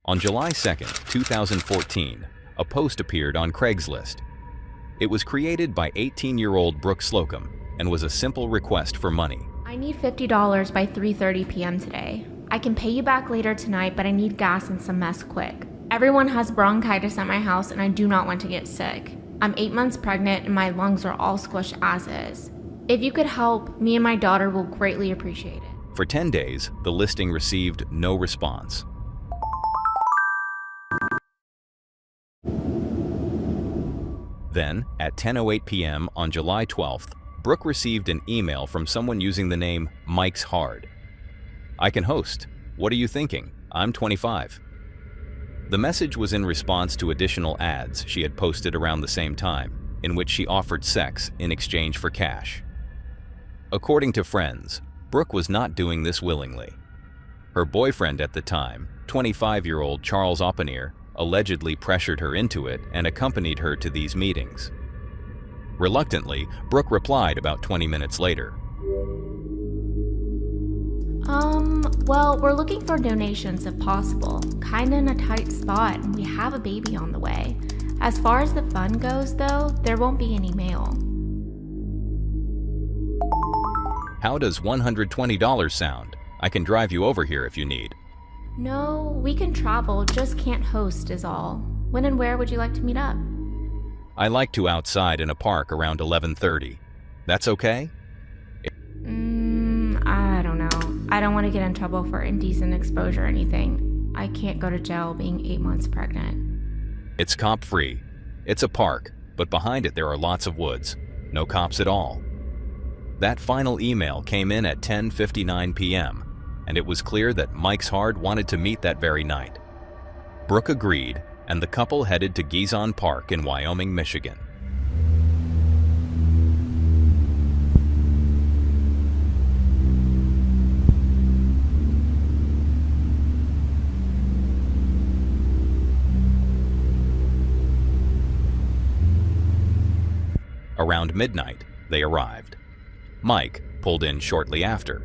On July 2nd, 2014, a post appeared on Craigslist. It was created by 18-year-old Brooke Slocum and was a simple request for money. I need $50 by 3:30 p.m. today. I can pay you back later tonight, but I need gas and some mess quick. Everyone has bronchitis at my house and I do not want to get sick. I'm 8 months pregnant and my lungs are all squished as is. If you could help, me and my daughter will greatly appreciate it. For 10 days, the listing received no response. Then, at 10:08 p.m. on July 12th, Brooke received an email from someone using the name Mike's Hard. "I can host. What are you thinking? I'm 25. The message was in response to additional ads she had posted around the same time, in which she offered sex in exchange for cash. According to friends, Brooke was not doing this willingly. Her boyfriend at the time, 25-year-old Charles Oppenheer, allegedly pressured her into it and accompanied her to these meetings. Reluctantly, Brooke replied about 20 minutes later. Well, we're looking for donations if possible. Kinda in a tight spot, and we have a baby on the way. As far as the fund goes, though, there won't be any mail." "How does $120 sound? I can drive you over here if you need." "No, we can travel, just can't host is all. When and where would you like to meet up?" "I like to outside in a park around 11:30. That's okay?" I don't know. I don't want to get in trouble for indecent exposure or anything. I can't go to jail being 8 months pregnant." "It's cop-free. It's a park, but behind it there are lots of woods. No cops at all." That final email came in at 10:59 p.m., and it was clear that Mike's Hard wanted to meet that very night. Brooke agreed, and the couple headed to Gizon Park in Wyoming, Michigan. Around midnight, they arrived. Mike pulled in shortly after.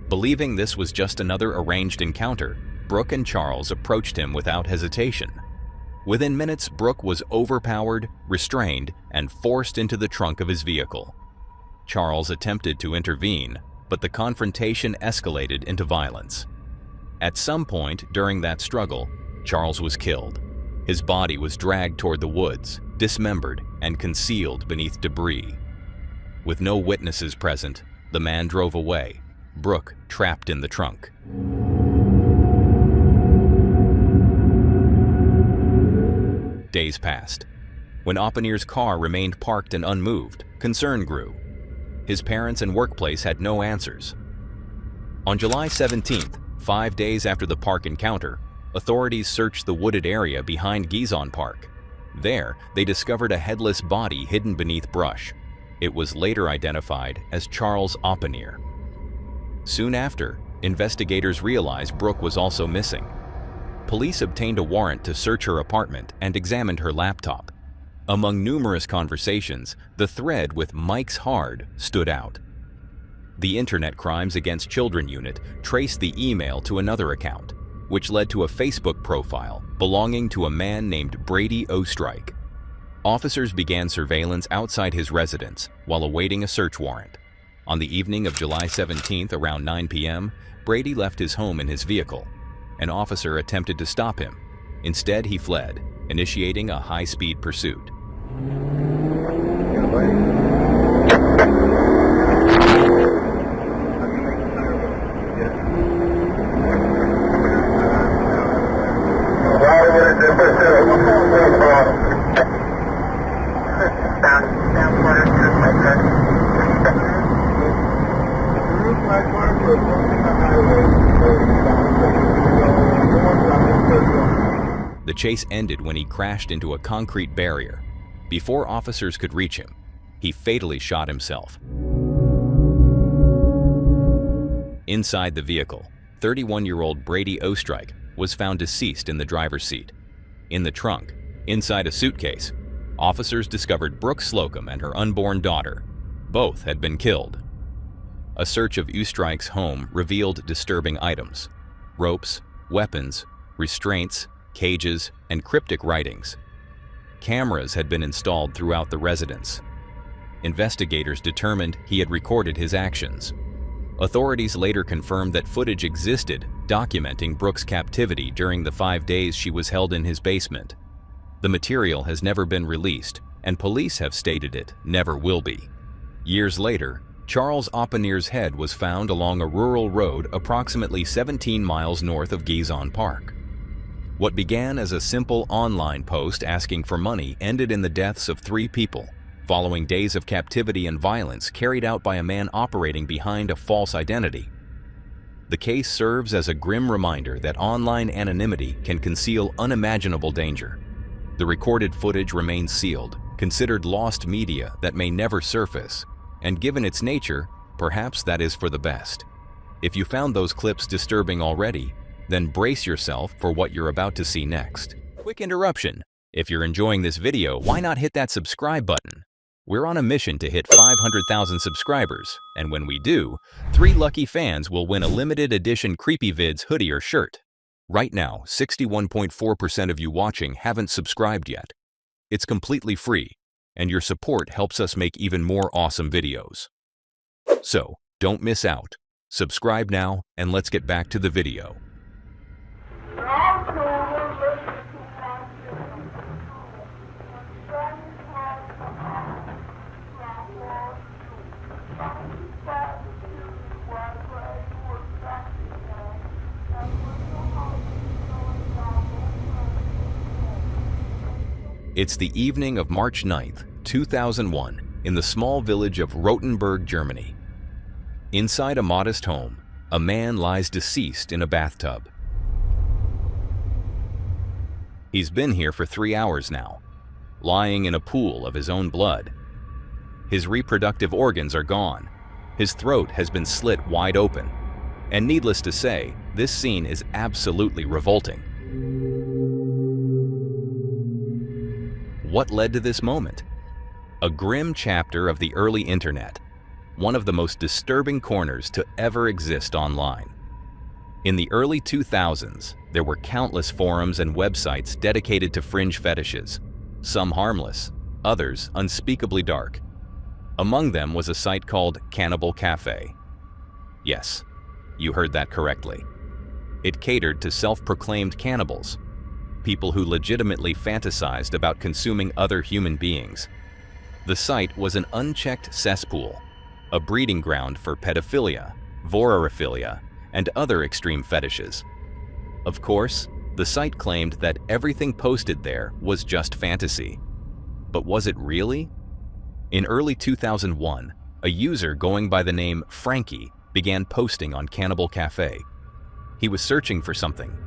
Believing this was just another arranged encounter, Brooke and Charles approached him without hesitation. Within minutes, Brooke was overpowered, restrained, and forced into the trunk of his vehicle. Charles attempted to intervene, but the confrontation escalated into violence. At some point during that struggle, Charles was killed. His body was dragged toward the woods, dismembered, and concealed beneath debris. With no witnesses present, the man drove away, Brooke trapped in the trunk. Days passed. When Oppenheer's car remained parked and unmoved, concern grew. His parents and workplace had no answers. On July 17th, 5 days after the park encounter, authorities searched the wooded area behind Gizon Park. There, they discovered a headless body hidden beneath brush. It was later identified as Charles Oppenheer. Soon after, investigators realized Brooke was also missing. Police obtained a warrant to search her apartment and examined her laptop. Among numerous conversations, the thread with Mike's Hard stood out. The Internet Crimes Against Children unit traced the email to another account, which led to a Facebook profile belonging to a man named Brady Ostrike. Officers began surveillance outside his residence while awaiting a search warrant. On the evening of July 17th around 9 p.m., Brady left his home in his vehicle. An officer attempted to stop him. Instead, he fled, initiating a high-speed pursuit. The chase ended when he crashed into a concrete barrier. Before officers could reach him, he fatally shot himself. Inside the vehicle, 31-year-old Brady Ostrike was found deceased in the driver's seat. In the trunk, inside a suitcase, officers discovered Brooke Slocum and her unborn daughter. Both had been killed. A search of Ostrike's home revealed disturbing items: ropes, weapons, restraints, cages, and cryptic writings. Cameras had been installed throughout the residence. Investigators determined he had recorded his actions. Authorities later confirmed that footage existed documenting Brooke's captivity during the 5 days she was held in his basement. The material has never been released, and police have stated it never will be. Years later, Charles Oppenier's head was found along a rural road approximately 17 miles north of Gizon Park. What began as a simple online post asking for money ended in the deaths of 3 people, following days of captivity and violence carried out by a man operating behind a false identity. The case serves as a grim reminder that online anonymity can conceal unimaginable danger. The recorded footage remains sealed, considered lost media that may never surface, and given its nature, perhaps that is for the best. If you found those clips disturbing already, then brace yourself for what you're about to see next. Quick interruption. If you're enjoying this video, why not hit that subscribe button? We're on a mission to hit 500,000 subscribers, and when we do, 3 lucky fans will win a limited edition CreepyVids hoodie or shirt. Right now, 61.4% of you watching haven't subscribed yet. It's completely free, and your support helps us make even more awesome videos. So, don't miss out. Subscribe now, and let's get back to the video. It's the evening of March 9th, 2001, in the small village of Rotenburg, Germany. Inside a modest home, a man lies deceased in a bathtub. He's been here for 3 hours now, lying in a pool of his own blood. His reproductive organs are gone. His throat has been slit wide open. And needless to say, this scene is absolutely revolting. What led to this moment? A grim chapter of the early internet, one of the most disturbing corners to ever exist online. In the early 2000s, there were countless forums and websites dedicated to fringe fetishes, some harmless, others unspeakably dark. Among them was a site called Cannibal Cafe. Yes, you heard that correctly. It catered to self-proclaimed cannibals, people who legitimately fantasized about consuming other human beings. The site was an unchecked cesspool, a breeding ground for pedophilia, vorophilia, and other extreme fetishes. Of course, the site claimed that everything posted there was just fantasy. But was it really? In early 2001, a user going by the name Frankie began posting on Cannibal Cafe. He was searching for something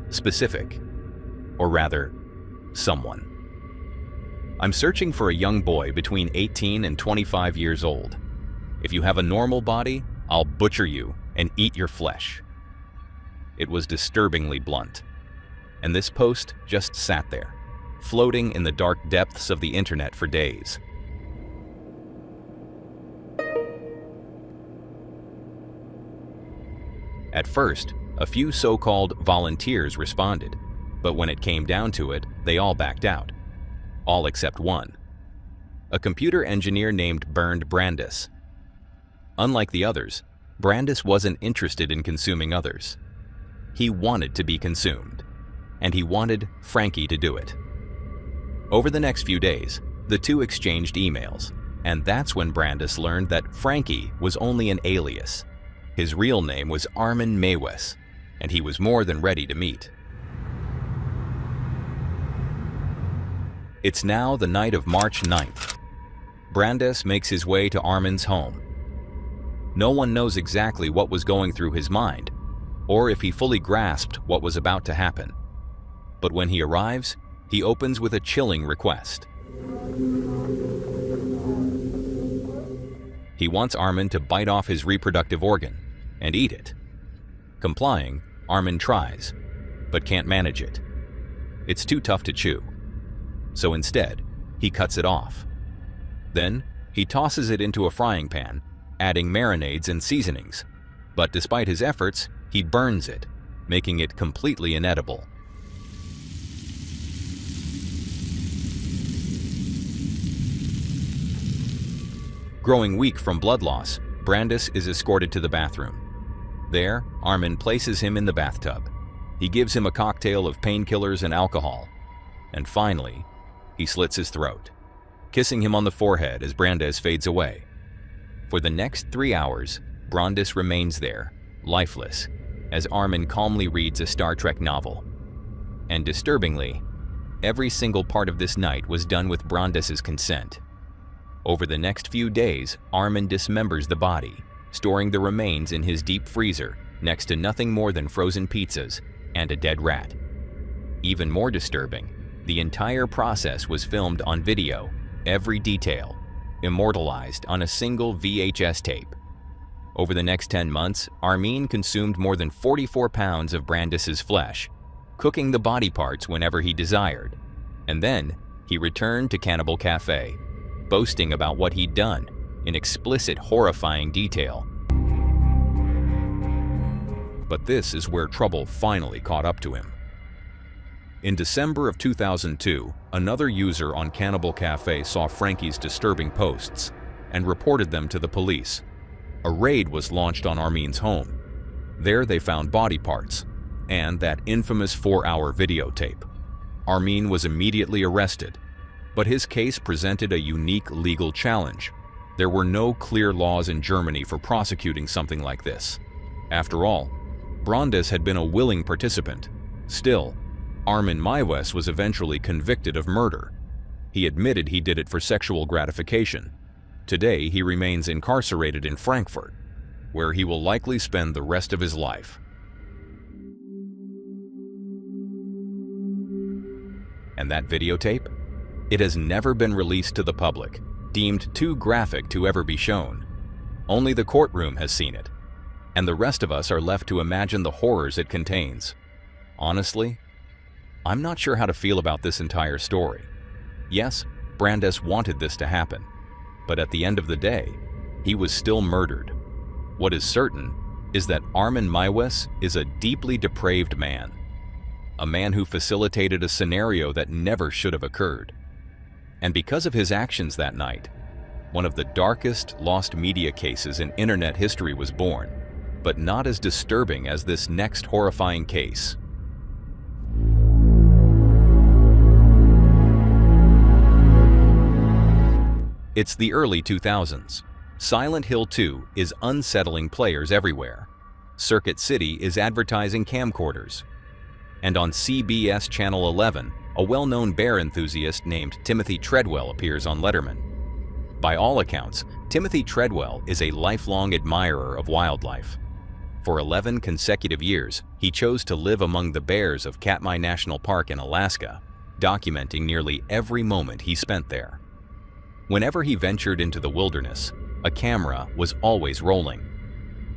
specific. Or rather, someone. I'm searching for a young boy between 18 and 25 years old. If you have a normal body, I'll butcher you and eat your flesh. It was disturbingly blunt. And this post just sat there, floating in the dark depths of the internet for days. At first, a few so-called volunteers responded. But when it came down to it, they all backed out. All except one. A computer engineer named Bernd Brandis. Unlike the others, Brandis wasn't interested in consuming others. He wanted to be consumed, and he wanted Frankie to do it. Over the next few days, the two exchanged emails, and that's when Brandis learned that Frankie was only an alias. His real name was Armin Maywes, and he was more than ready to meet. It's now the night of March 9th. Brandis makes his way to Armin's home. No one knows exactly what was going through his mind, or if he fully grasped what was about to happen. But when he arrives, he opens with a chilling request. He wants Armin to bite off his reproductive organ and eat it. Complying, Armin tries, but can't manage it. It's too tough to chew. So instead, he cuts it off. Then, he tosses it into a frying pan, adding marinades and seasonings. But despite his efforts, he burns it, making it completely inedible. Growing weak from blood loss, Brandis is escorted to the bathroom. There, Armin places him in the bathtub. He gives him a cocktail of painkillers and alcohol. And finally, he slits his throat, kissing him on the forehead as Brandis fades away. For the next 3 hours, Brandis remains there, lifeless, as Armin calmly reads a Star Trek novel. And disturbingly, every single part of this night was done with Brandis's consent. Over the next few days, Armin dismembers the body, storing the remains in his deep freezer next to nothing more than frozen pizzas and a dead rat. Even more disturbing, the entire process was filmed on video, every detail, immortalized on a single VHS tape. Over the next 10 months, Armin consumed more than 44 pounds of Brandis's flesh, cooking the body parts whenever he desired. And then, he returned to Cannibal Cafe, boasting about what he'd done in explicit, horrifying detail. But this is where trouble finally caught up to him. In December of 2002, another user on Cannibal Cafe saw Frankie's disturbing posts and reported them to the police. A raid was launched on Armin's home. There they found body parts and that infamous 4-hour videotape. Armin was immediately arrested, but his case presented a unique legal challenge. There were no clear laws in Germany for prosecuting something like this. After all, Brandis had been a willing participant. Still, Armin Maiwes was eventually convicted of murder. He admitted he did it for sexual gratification. Today, he remains incarcerated in Frankfurt, where he will likely spend the rest of his life. And that videotape? It has never been released to the public, deemed too graphic to ever be shown. Only the courtroom has seen it, and the rest of us are left to imagine the horrors it contains. Honestly, I'm not sure how to feel about this entire story. Yes, Brandis wanted this to happen, but at the end of the day, he was still murdered. What is certain is that Armin Maiwes is a deeply depraved man, a man who facilitated a scenario that never should have occurred. And because of his actions that night, one of the darkest lost media cases in internet history was born, but not as disturbing as this next horrifying case. It's the early 2000s. Silent Hill 2 is unsettling players everywhere. Circuit City is advertising camcorders. And on CBS Channel 11, a well-known bear enthusiast named Timothy Treadwell appears on Letterman. By all accounts, Timothy Treadwell is a lifelong admirer of wildlife. For 11 consecutive years, he chose to live among the bears of Katmai National Park in Alaska, documenting nearly every moment he spent there. Whenever he ventured into the wilderness, a camera was always rolling.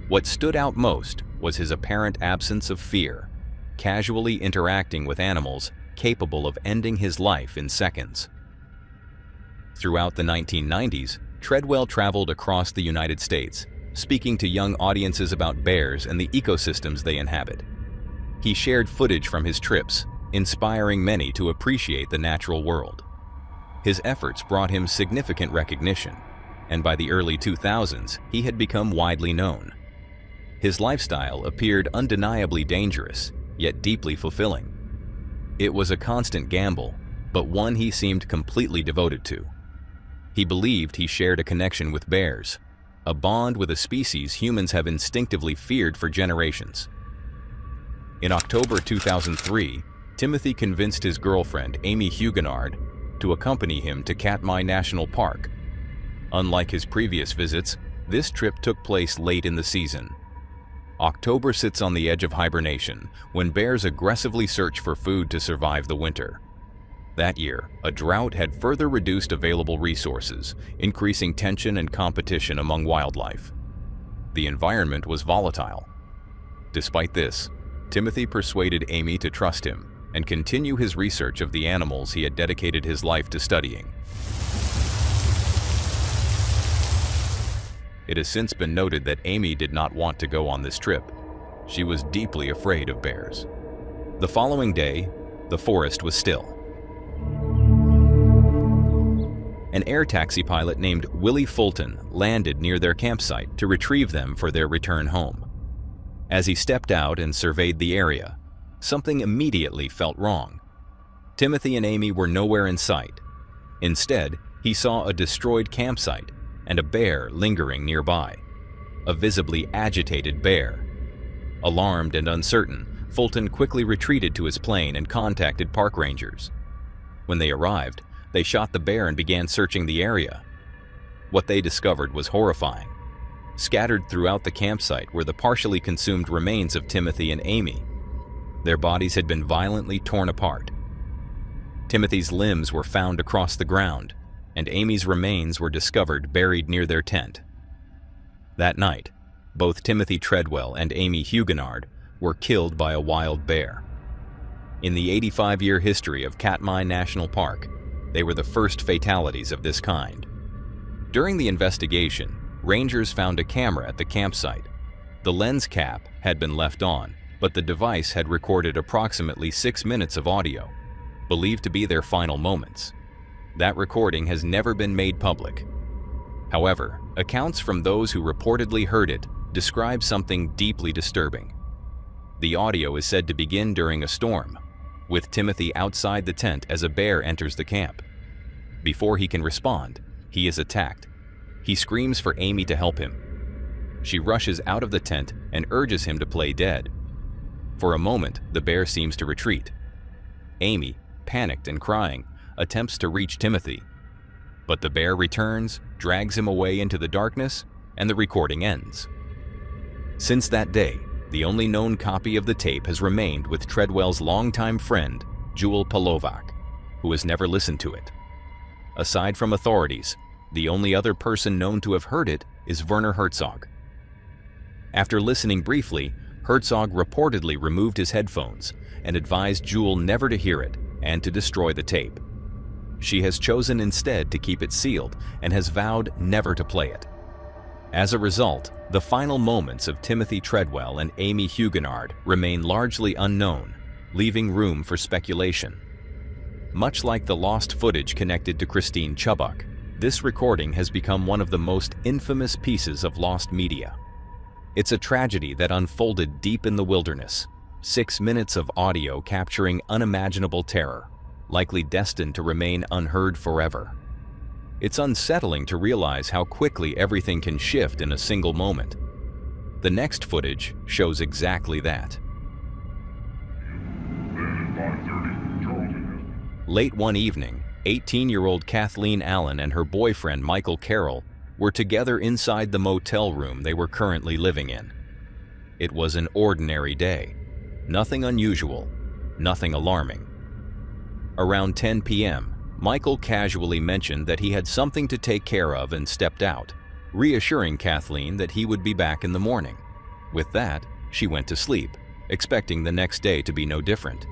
What stood out most was his apparent absence of fear, casually interacting with animals capable of ending his life in seconds. Throughout the 1990s, Treadwell traveled across the United States, speaking to young audiences about bears and the ecosystems they inhabit. He shared footage from his trips, inspiring many to appreciate the natural world. His efforts brought him significant recognition, and by the early 2000s, he had become widely known. His lifestyle appeared undeniably dangerous, yet deeply fulfilling. It was a constant gamble, but one he seemed completely devoted to. He believed he shared a connection with bears, a bond with a species humans have instinctively feared for generations. In October 2003, Timothy convinced his girlfriend, Amy Huguenard, to accompany him to Katmai National Park. Unlike his previous visits, this trip took place late in the season. October sits on the edge of hibernation, when bears aggressively search for food to survive the winter. That year, a drought had further reduced available resources, increasing tension and competition among wildlife. The environment was volatile. Despite this, Timothy persuaded Amy to trust him and continue his research of the animals he had dedicated his life to studying. It has since been noted that Amy did not want to go on this trip. She was deeply afraid of bears. The following day, the forest was still. An air taxi pilot named Willie Fulton landed near their campsite to retrieve them for their return home. As he stepped out and surveyed the area, something immediately felt wrong. Timothy and Amy were nowhere in sight. Instead, he saw a destroyed campsite and a bear lingering nearby, a visibly agitated bear. Alarmed and uncertain, Fulton quickly retreated to his plane and contacted park rangers. When they arrived, they shot the bear and began searching the area. What they discovered was horrifying. Scattered throughout the campsite were the partially consumed remains of Timothy and Amy. Their bodies had been violently torn apart. Timothy's limbs were found across the ground, and Amy's remains were discovered buried near their tent. That night, both Timothy Treadwell and Amy Huguenard were killed by a wild bear. In the 85-year history of Katmai National Park, they were the first fatalities of this kind. During the investigation, rangers found a camera at the campsite. The lens cap had been left on, but the device had recorded approximately 6 minutes of audio, believed to be their final moments. That recording has never been made public. However, accounts from those who reportedly heard it describe something deeply disturbing. The audio is said to begin during a storm, with Timothy outside the tent as a bear enters the camp. Before he can respond, he is attacked. He screams for Amy to help him. She rushes out of the tent and urges him to play dead. For a moment, the bear seems to retreat. Amy, panicked and crying, attempts to reach Timothy. But the bear returns, drags him away into the darkness, and the recording ends. Since that day, the only known copy of the tape has remained with Treadwell's longtime friend, Jewel Palovac, who has never listened to it. Aside from authorities, the only other person known to have heard it is Werner Herzog. After listening briefly, Herzog reportedly removed his headphones and advised Jewel never to hear it and to destroy the tape. She has chosen instead to keep it sealed and has vowed never to play it. As a result, the final moments of Timothy Treadwell and Amy Huguenard remain largely unknown, leaving room for speculation. Much like the lost footage connected to Christine Chubbuck, this recording has become one of the most infamous pieces of lost media. It's a tragedy that unfolded deep in the wilderness, 6 minutes of audio capturing unimaginable terror, likely destined to remain unheard forever. It's unsettling to realize how quickly everything can shift in a single moment. The next footage shows exactly that. Late one evening, 18-year-old Kathleen Allen and her boyfriend Michael Carroll were together inside the motel room they were currently living in. It was an ordinary day. Nothing unusual, nothing alarming. Around 10 p.m., Michael casually mentioned that he had something to take care of and stepped out, reassuring Kathleen that he would be back in the morning. With that, she went to sleep, expecting the next day to be no different.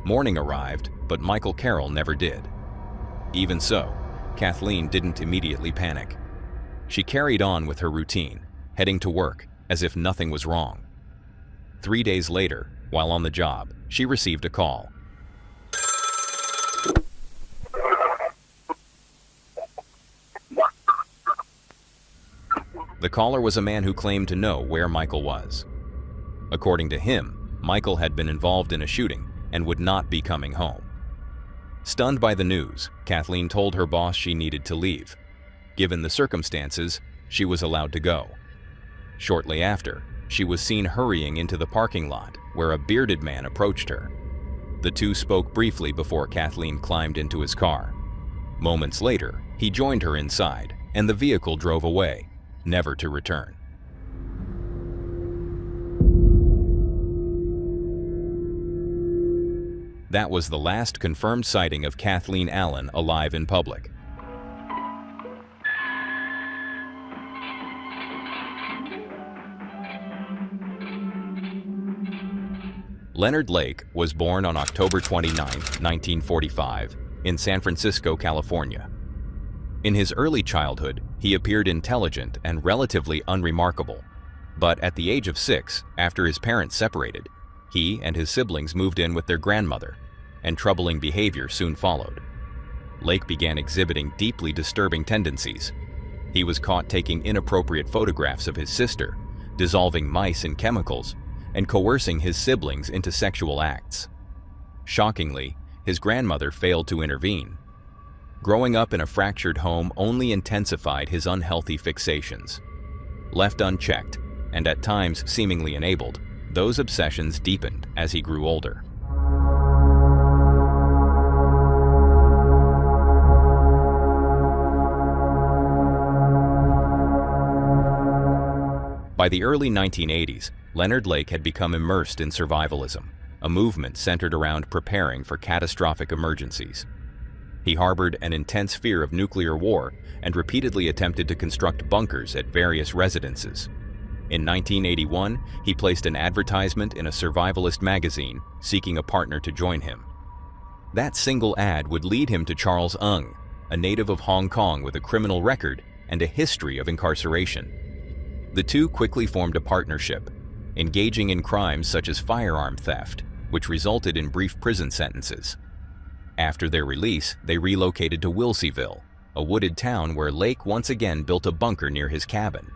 Morning arrived, but Michael Carroll never did. Even so, Kathleen didn't immediately panic. She carried on with her routine, heading to work as if nothing was wrong. 3 days later, while on the job, she received a call. The caller was a man who claimed to know where Michael was. According to him, Michael had been involved in a shooting and would not be coming home. Stunned by the news, Kathleen told her boss she needed to leave. Given the circumstances, she was allowed to go. Shortly after, she was seen hurrying into the parking lot where a bearded man approached her. The two spoke briefly before Kathleen climbed into his car. Moments later, he joined her inside, and the vehicle drove away, never to return. That was the last confirmed sighting of Kathleen Allen alive in public. Leonard Lake was born on October 29, 1945, in San Francisco, California. In his early childhood, he appeared intelligent and relatively unremarkable. But at the age of 6, after his parents separated, he and his siblings moved in with their grandmother. and troubling behavior soon followed. Lake began exhibiting deeply disturbing tendencies. He was caught taking inappropriate photographs of his sister, dissolving mice in chemicals, and coercing his siblings into sexual acts. Shockingly, his grandmother failed to intervene. Growing up in a fractured home only intensified his unhealthy fixations. Left unchecked, and at times seemingly enabled, those obsessions deepened as he grew older. By the early 1980s, Leonard Lake had become immersed in survivalism, a movement centered around preparing for catastrophic emergencies. He harbored an intense fear of nuclear war and repeatedly attempted to construct bunkers at various residences. In 1981, he placed an advertisement in a survivalist magazine seeking a partner to join him. That single ad would lead him to Charles Ng, a native of Hong Kong with a criminal record and a history of incarceration. The two quickly formed a partnership, engaging in crimes such as firearm theft, which resulted in brief prison sentences. After their release, they relocated to Wilseyville, a wooded town where Lake once again built a bunker near his cabin.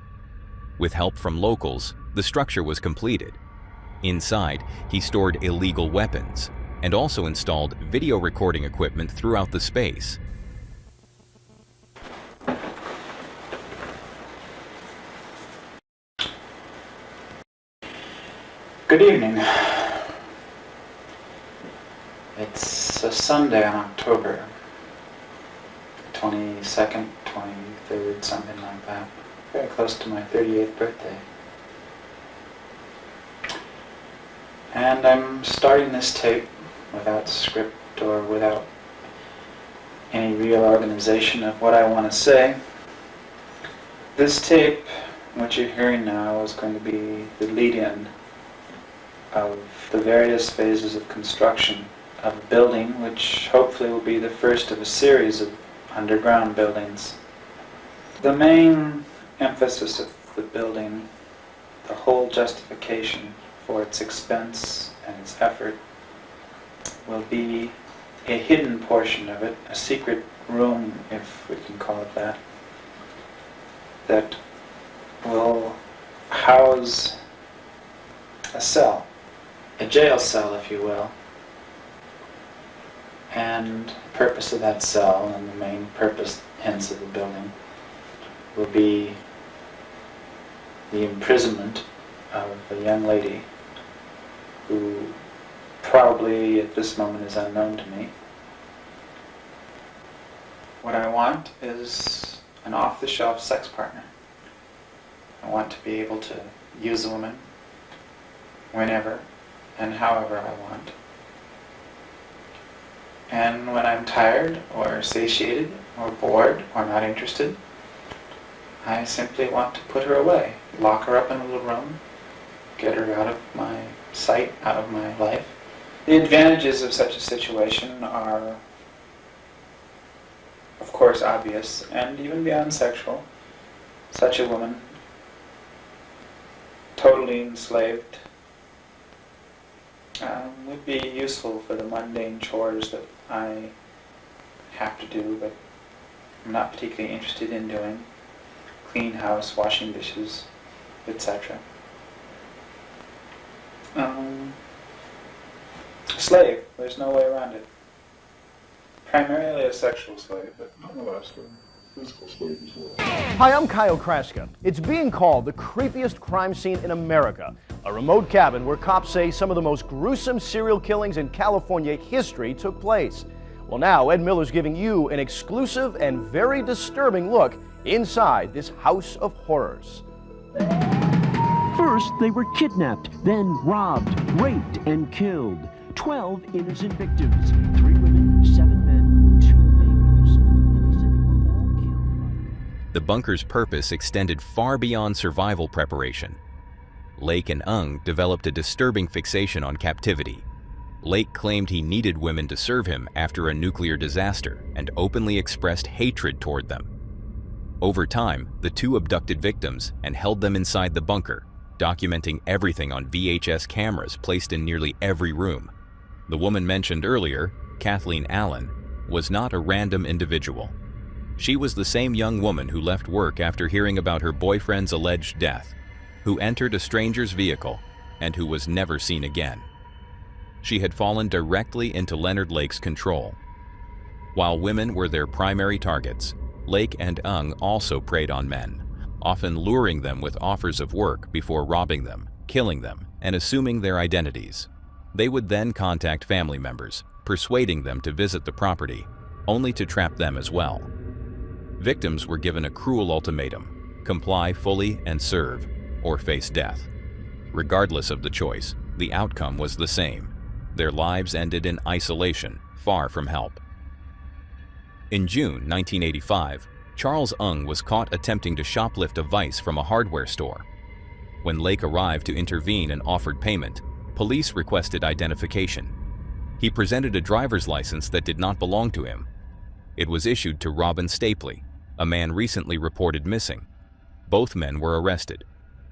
With help from locals, the structure was completed. Inside, he stored illegal weapons and also installed video recording equipment throughout the space. Good evening. It's a Sunday in October, 22nd, 23rd, something like that. Very close to my 38th birthday. And I'm starting this tape without script or without any real organization of what I want to say. This tape, what you're hearing now, is going to be the lead-in of the various phases of construction of a building, which hopefully will be the first of a series of underground buildings. The main emphasis of the building, the whole justification for its expense and its effort, will be a hidden portion of it, a secret room, if we can call it that, that will house a cell. A jail cell, if you will. And the purpose of that cell, and the main purpose, hence, of the building, will be the imprisonment of a young lady who probably at this moment is unknown to me. What I want is an off-the-shelf sex partner. I want to be able to use a woman whenever and however I want. And when I'm tired or satiated or bored or not interested, I simply want to put her away, lock her up in a little room, get her out of my sight, out of my life. The advantages of such a situation are, of course, obvious and even beyond sexual. Such a woman, totally enslaved, would be useful for the mundane chores that I have to do, but I'm not particularly interested in doing. Clean house, washing dishes, etc. Slave, there's no way around it. Primarily a sexual slave, but nonetheless a physical slave as well. Hi, I'm Kyle Kraska. It's being called the creepiest crime scene in America. A remote cabin where cops say some of the most gruesome serial killings in California history took place. Well, now Ed Miller's giving you an exclusive and very disturbing look inside this house of horrors. First, they were kidnapped, then robbed, raped, and killed. 12 innocent victims, 3 women, 7 men, 2 babies. They said they were all killed. The bunker's purpose extended far beyond survival preparation. Lake and Ng developed a disturbing fixation on captivity. Lake claimed he needed women to serve him after a nuclear disaster and openly expressed hatred toward them. Over time, the two abducted victims and held them inside the bunker, documenting everything on VHS cameras placed in nearly every room. The woman mentioned earlier, Kathleen Allen, was not a random individual. She was the same young woman who left work after hearing about her boyfriend's alleged death, who entered a stranger's vehicle, and who was never seen again. She had fallen directly into Leonard Lake's control. While women were their primary targets, Lake and Ung also preyed on men, often luring them with offers of work before robbing them, killing them, and assuming their identities. They would then contact family members, persuading them to visit the property, only to trap them as well. Victims were given a cruel ultimatum: comply fully and serve, or face death. Regardless of the choice, the outcome was the same. Their lives ended in isolation, far from help. In June 1985, Charles Ung was caught attempting to shoplift a vise from a hardware store. When Lake arrived to intervene and offered payment, police requested identification. He presented a driver's license that did not belong to him. It was issued to Robin Stapley, a man recently reported missing. Both men were arrested.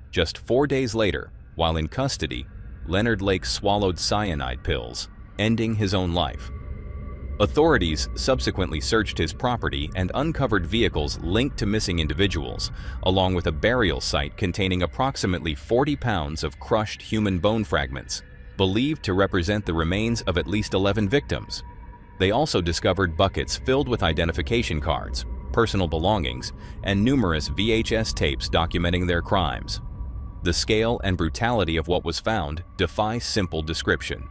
Just 4 days later, while in custody, Leonard Lake swallowed cyanide pills, ending his own life. Authorities subsequently searched his property and uncovered vehicles linked to missing individuals, along with a burial site containing approximately 40 pounds of crushed human bone fragments, believed to represent the remains of at least 11 victims. They also discovered buckets filled with identification cards, personal belongings, and numerous VHS tapes documenting their crimes. The scale and brutality of what was found defy simple description.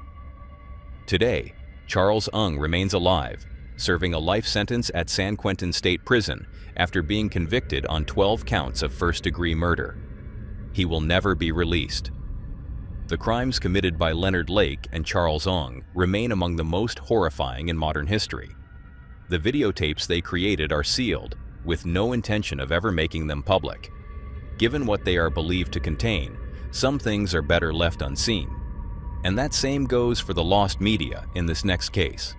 Today, Charles Ung remains alive, serving a life sentence at San Quentin State Prison after being convicted on 12 counts of first-degree murder. He will never be released. The crimes committed by Leonard Lake and Charles Ung remain among the most horrifying in modern history. The videotapes they created are sealed, with no intention of ever making them public. Given what they are believed to contain, some things are better left unseen. And that same goes for the lost media in this next case.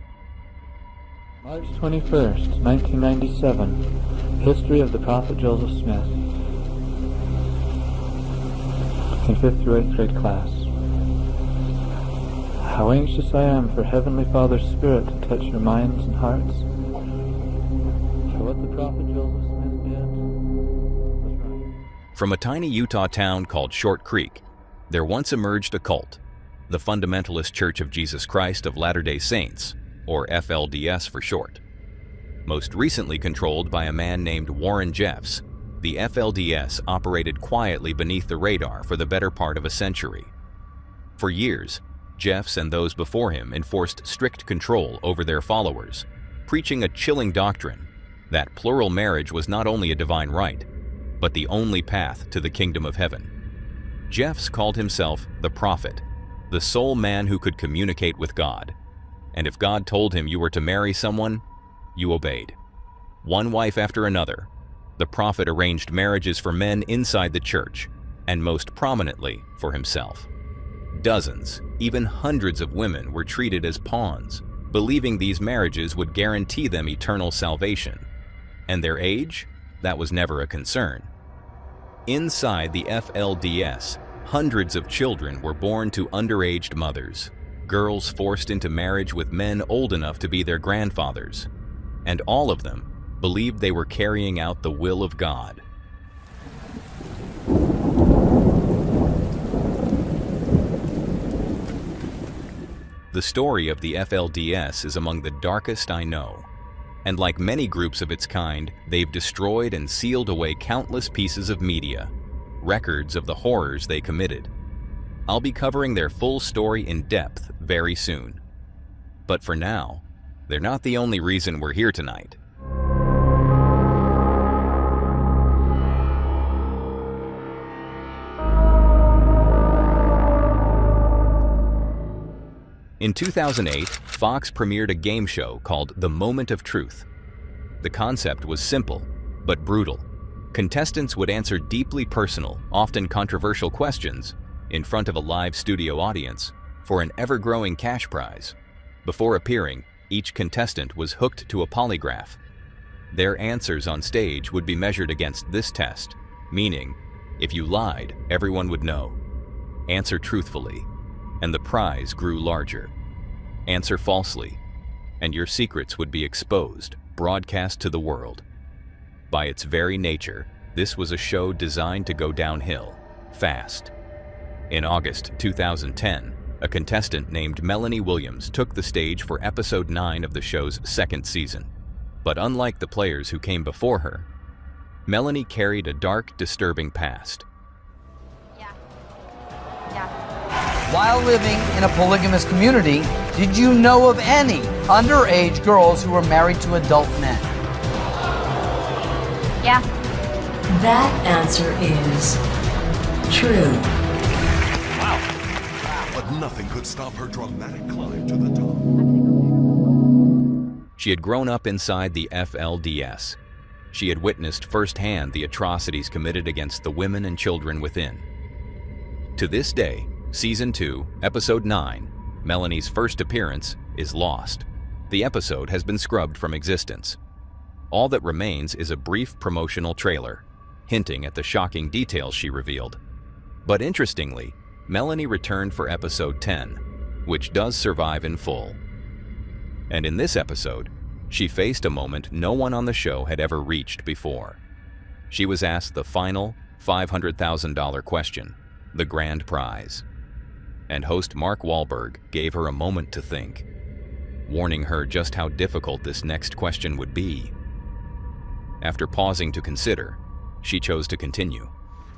March 21st, 1997. History of the Prophet Joseph Smith. In 5th through 8th grade class. How anxious I am for Heavenly Father's Spirit to touch your minds and hearts. For what the Prophet Joseph Smith did was right. From a tiny Utah town called Short Creek, there once emerged a cult, the Fundamentalist Church of Jesus Christ of Latter-day Saints, or FLDS for short. Most recently controlled by a man named Warren Jeffs, the FLDS operated quietly beneath the radar for the better part of a century. For years, Jeffs and those before him enforced strict control over their followers, preaching a chilling doctrine that plural marriage was not only a divine right, but the only path to the kingdom of heaven. Jeffs called himself the prophet, the sole man who could communicate with God. And if God told him you were to marry someone, you obeyed. One wife after another, the prophet arranged marriages for men inside the church, and most prominently for himself. Dozens, even hundreds of women were treated as pawns, believing these marriages would guarantee them eternal salvation. And their age? That was never a concern. Inside the FLDS, hundreds of children were born to underage mothers, girls forced into marriage with men old enough to be their grandfathers, and all of them believed they were carrying out the will of God. The story of the FLDS is among the darkest I know, and like many groups of its kind, they've destroyed and sealed away countless pieces of media, records of the horrors they committed. I'll be covering their full story in depth very soon. But for now, they're not the only reason we're here tonight. In 2008, Fox premiered a game show called The Moment of Truth. The concept was simple, but brutal. Contestants would answer deeply personal, often controversial questions in front of a live studio audience for an ever-growing cash prize. Before appearing, each contestant was hooked to a polygraph. Their answers on stage would be measured against this test, meaning, if you lied, everyone would know. Answer truthfully, and the prize grew larger. Answer falsely, and your secrets would be exposed, broadcast to the world. By its very nature, this was a show designed to go downhill, fast. In August 2010, a contestant named Melanie Williams took the stage for episode 9 of the show's second season. But unlike the players who came before her, Melanie carried a dark, disturbing past. While living in a polygamous community, did you know of any underage girls who were married to adult men? Yeah. That answer is true. But nothing could stop her dramatic climb to the top. She had grown up inside the FLDS. She had witnessed firsthand the atrocities committed against the women and children within. To this day, Season 2, Episode 9, Melanie's first appearance, is lost. The episode has been scrubbed from existence. All that remains is a brief promotional trailer, hinting at the shocking details she revealed. But interestingly, Melanie returned for Episode 10, which does survive in full. And in this episode, she faced a moment no one on the show had ever reached before. She was asked the final $500,000 question, the grand prize. And host Mark Wahlberg gave her a moment to think, warning her just how difficult this next question would be. After pausing to consider, she chose to continue.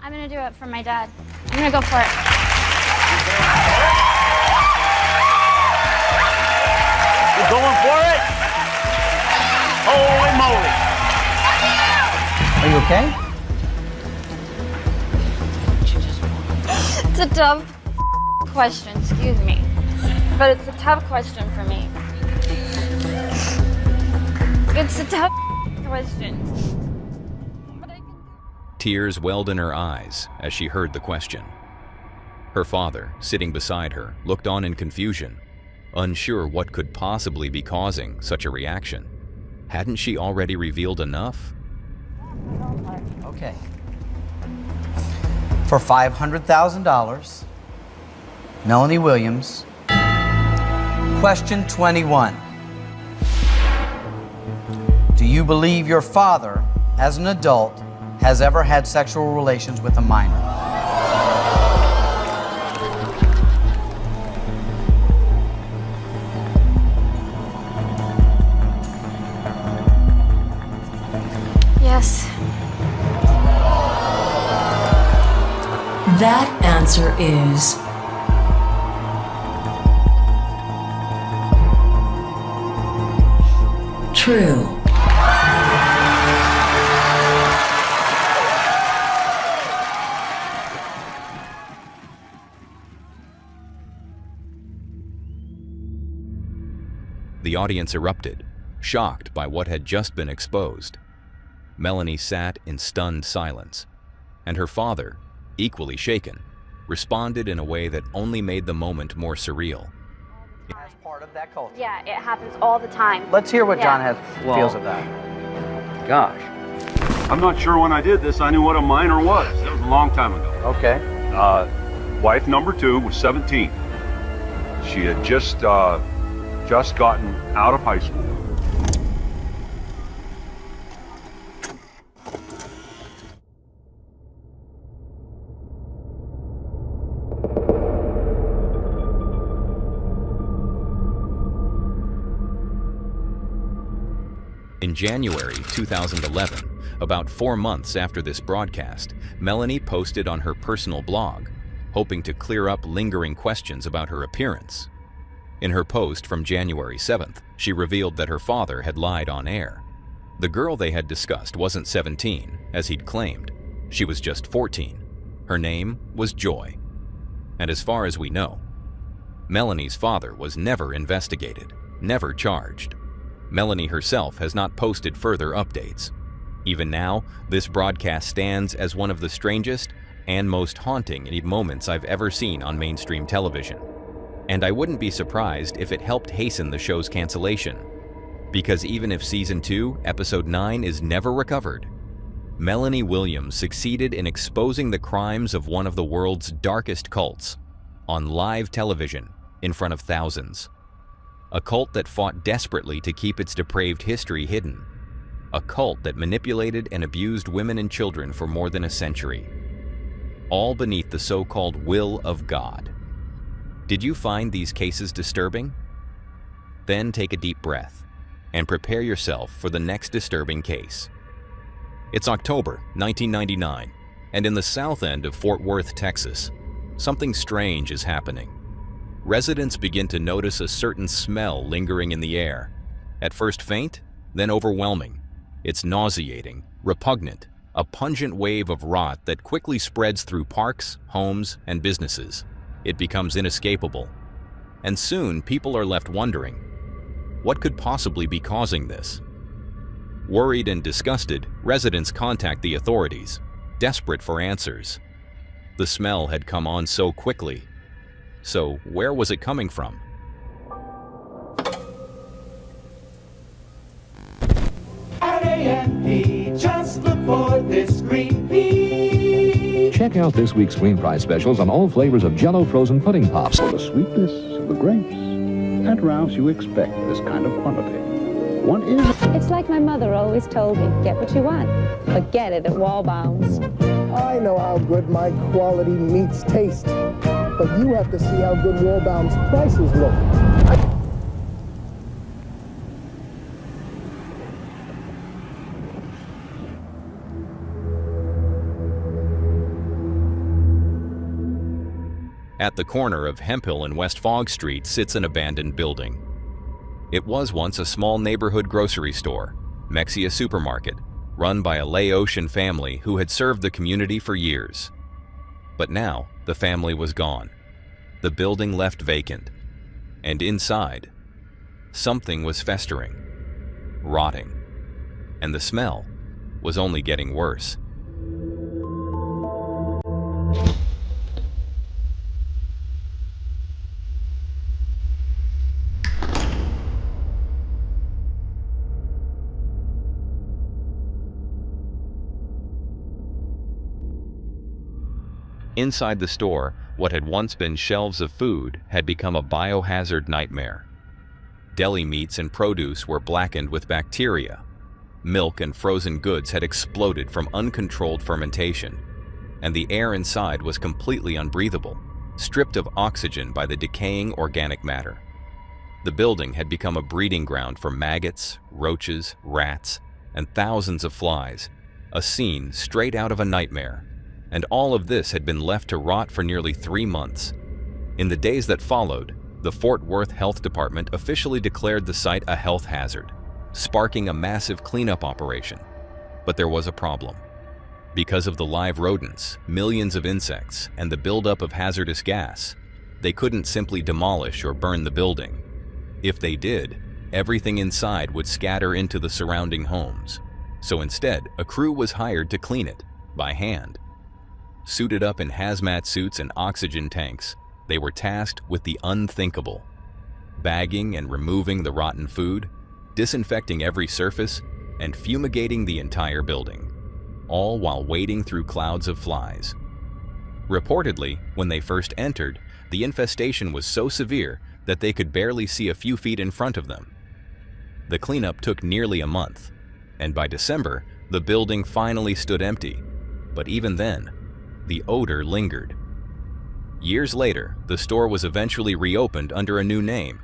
I'm gonna do it for my dad. I'm gonna go for it. You're going for it? Holy moly! Are you okay? It's a tough question, excuse me. But it's a tough question for me. It's a tough question. Tears welled in her eyes as she heard the question. Her father, sitting beside her, looked on in confusion, unsure what could possibly be causing such a reaction. Hadn't she already revealed enough? Okay. For $500,000, Melanie Williams. Question 21. Do you believe your father, as an adult, has ever had sexual relations with a minor? Yes. That answer is true. The audience erupted, shocked by what had just been exposed. Melanie sat in stunned silence, and her father, equally shaken, responded in a way that only made the moment more surreal. As part of that culture. Yeah, it happens all the time. Let's hear what John Yeah. feels of that. Gosh. I'm not sure when I did this, I knew what a minor was. That was a long time ago. Okay. Wife number 2 was 17. She had just gotten out of high school. In January 2011, about 4 months after this broadcast, Melanie posted on her personal blog, hoping to clear up lingering questions about her appearance. In her post from January 7th, she revealed that her father had lied on air. The girl they had discussed wasn't 17, as he'd claimed. She was just 14. Her name was Joy. And as far as we know, Melanie's father was never investigated, never charged. Melanie herself has not posted further updates. Even now, this broadcast stands as one of the strangest and most haunting moments I've ever seen on mainstream television. And I wouldn't be surprised if it helped hasten the show's cancellation. Because even if Season 2, Episode 9 is never recovered, Melanie Williams succeeded in exposing the crimes of one of the world's darkest cults on live television in front of thousands. A cult that fought desperately to keep its depraved history hidden. A cult that manipulated and abused women and children for more than a century. All beneath the so-called will of God. Did you find these cases disturbing? Then take a deep breath and prepare yourself for the next disturbing case. It's October 1999, and in the south end of Fort Worth, Texas, something strange is happening. Residents begin to notice a certain smell lingering in the air. At first faint, then overwhelming. It's nauseating, repugnant, a pungent wave of rot that quickly spreads through parks, homes, and businesses. It becomes inescapable. And soon, people are left wondering, what could possibly be causing this? Worried and disgusted, residents contact the authorities, desperate for answers. The smell had come on so quickly. So, where was it coming from? Just look for this creepy. Check out this week's Green Price specials on all flavors of Jell-O frozen pudding pops. For the sweetness of the grapes. At Ralph's, you expect this kind of quantity. One is... It's like my mother always told me, get what you want, but get it at Wallbounds. I know how good my quality meats taste, but you have to see how good Wallbounds prices look. At the corner of Hemphill and West Fogg Street sits an abandoned building. It was once a small neighborhood grocery store, Mexia Supermarket, run by a Laotian family who had served the community for years. But now, the family was gone. The building left vacant. And inside, something was festering, rotting. And the smell was only getting worse. Inside the store, what had once been shelves of food had become a biohazard nightmare. Deli meats and produce were blackened with bacteria. Milk and frozen goods had exploded from uncontrolled fermentation, and the air inside was completely unbreathable, stripped of oxygen by the decaying organic matter. The building had become a breeding ground for maggots, roaches, rats, and thousands of flies, a scene straight out of a nightmare. And all of this had been left to rot for nearly 3 months. In the days that followed, the Fort Worth Health Department officially declared the site a health hazard, sparking a massive cleanup operation. But there was a problem. Because of the live rodents, millions of insects, and the buildup of hazardous gas, they couldn't simply demolish or burn the building. If they did, everything inside would scatter into the surrounding homes. So instead, a crew was hired to clean it, by hand. Suited up in hazmat suits and oxygen tanks, they were tasked with the unthinkable. Bagging and removing the rotten food, disinfecting every surface, and fumigating the entire building, all while wading through clouds of flies. Reportedly, when they first entered, the infestation was so severe that they could barely see a few feet in front of them. The cleanup took nearly a month, and by December, the building finally stood empty. But even then, the odor lingered. Years later, the store was eventually reopened under a new name,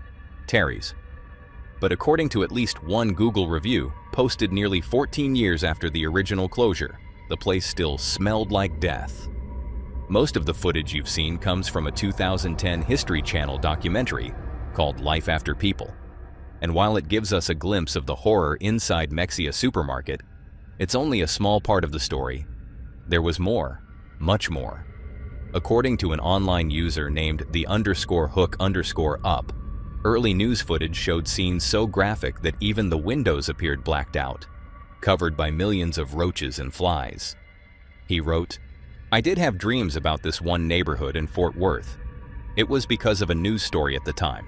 Terry's. But according to at least one Google review, posted nearly 14 years after the original closure, the place still smelled like death. Most of the footage you've seen comes from a 2010 History Channel documentary called Life After People. And while it gives us a glimpse of the horror inside Mexia Supermarket, it's only a small part of the story. There was more. Much more. According to an online user named the_hook_up, early news footage showed scenes so graphic that even the windows appeared blacked out, covered by millions of roaches and flies. He wrote, "I did have dreams about this one neighborhood in Fort Worth. It was because of a news story at the time.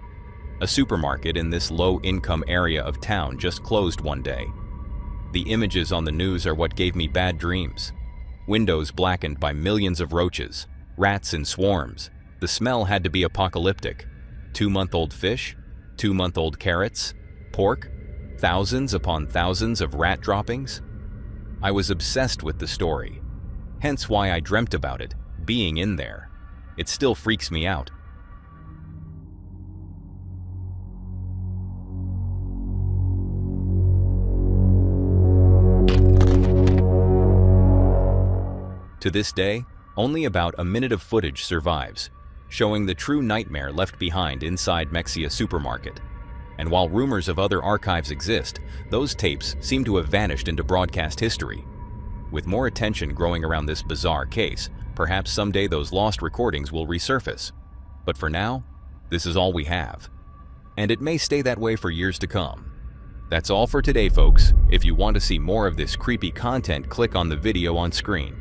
A supermarket in this low-income area of town just closed one day. The images on the news are what gave me bad dreams. Windows blackened by millions of roaches, rats in swarms. The smell had to be apocalyptic. 2-month-old fish, 2-month-old carrots, pork, thousands upon thousands of rat droppings. I was obsessed with the story, hence why I dreamt about it, being in there. It still freaks me out. To this day, only about a minute of footage survives, showing the true nightmare left behind inside Mexia supermarket. And while rumors of other archives exist, those tapes seem to have vanished into broadcast history. With more attention growing around this bizarre case, perhaps someday those lost recordings will resurface. But for now, this is all we have. And it may stay that way for years to come. That's all for today, folks. If you want to see more of this creepy content, click on the video on screen.